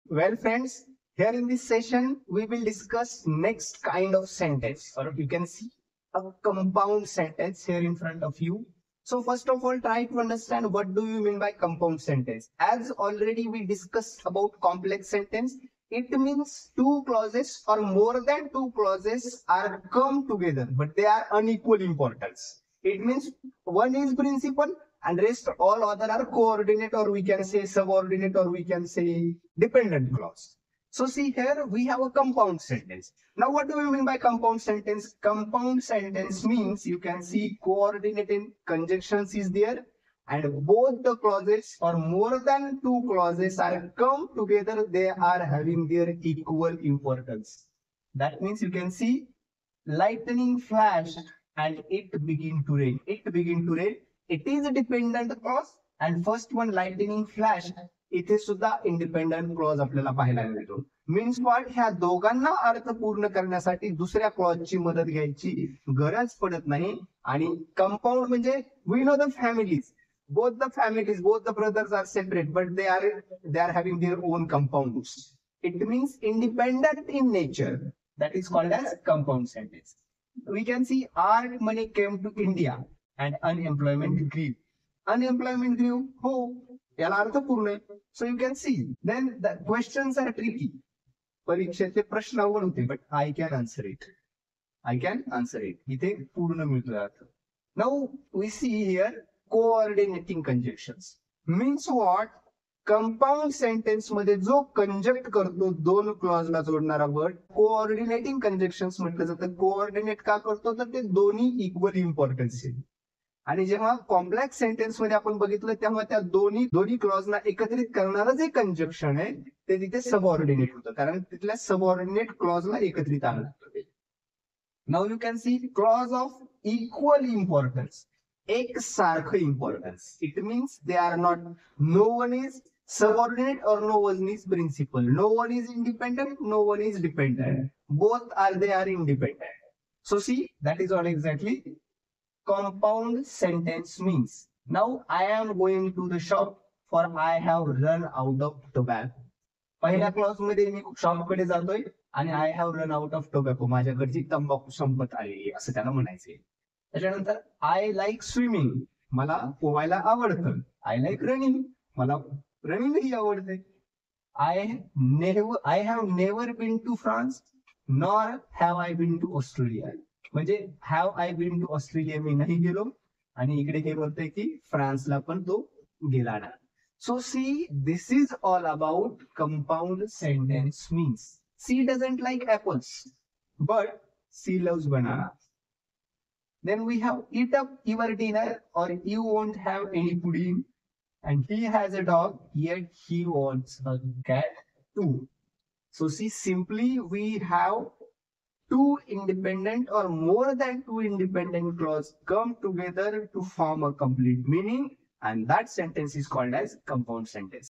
Well, friends, here in this session, we will discuss next kind of sentence, or you can see a compound sentence here in front of you. So first of all, try to understand what do you mean by compound sentence. As already we discussed about complex sentence, it means two clauses or more than two clauses are come together, but they are unequal importance. It means one is principal and rest all other are coordinate, or we can say subordinate, or we can say dependent clause. So see here we have a compound sentence. Now what do we mean by compound sentence? Compound sentence means you can see coordinate in conjunctions is there and both the clauses or more than two clauses are come together, they are having their equal importance. That means you can see lightning flashed and it begin to rain. It begin to rain. It is a dependent clause and first one lightning flash इथे सुद्धा independent clause आपल्याला पाहायला मिळतो. Means what, ह्या दोघांना अर्थ पूर्ण करण्यासाठी दुसऱ्या क्लॉजची मदत घ्यायची गरज पडत नाही. आणि कंपाऊंड म्हणजे we know the families, both the families, both the brothers are separate, but they are having their own compounds. It means independent in nature. That is called as compound sentence. We can see art money came to India and unemployment grew. Unemployment grew. हो, याला अर्थ पूर्ण आहे. So you can see. Then the questions are tricky. परीक्षेचे प्रश्न अवघड होते, but I can answer it. I can answer it. इथे पूर्ण मिळतोय अर्थ. Now we see here coordinating conjunctions. Means what? Compound sentence मध्ये जो कंजक्ट करतो दोन क्लॉज ला जोडणारा वर्ड कोऑर्डिनेटिंग कंजक्शन्स म्हटलं जातं. कोऑर्डिनेट का करतो तर ते दोन्ही इक्वल इम्पॉर्टन्स आहे. आणि जेव्हा कॉम्प्लेक्स सेंटेन्स मध्ये आपण बघितलं तेव्हा त्या दोन्ही क्लॉजला एकत्रित करणारं जे कंजक्शन आहे ते तिथे सबऑर्डिनेट होतं, कारण तिथल्या सबऑर्डिनेट क्लॉजला एकत्रित आणलं होतं. Now you can see clause of equal importance, एक सारखं importance. It means they are not, no one is subordinate or no one is principal, no one is independent, no one is dependent, both are independent. So see, that is what exactly compound sentence means. Now I am going to the shop for I have run out of tobacco. पहिल्या clause मध्ये मी shop कडे जातोय आणि I have run out of tobacco, माझ्याकडची तंबाखू संपत आली असं त्याला म्हणायचंय. त्याच्यानंतर आय लाईक स्विमिंग, मला पोहायला आवडतं. आय लाईक रनिंग, मला रनिंग ही आवडते. I have never been to France nor have I been to Australia. म्हणजे have I been to Australia मी नाही गेलो आणि इकडे हे बोलतोय की फ्रान्सला पण तो गेला ना. So see, this is all about compound sentence means. C doesn't like apples, but C loves banana. Then we have eat up your dinner or you won't have any pudding. And he has a dog, yet he wants a cat too. So see, simply we have two independent or more than two independent clauses come together to form a complete meaning. And that sentence is called as compound sentence.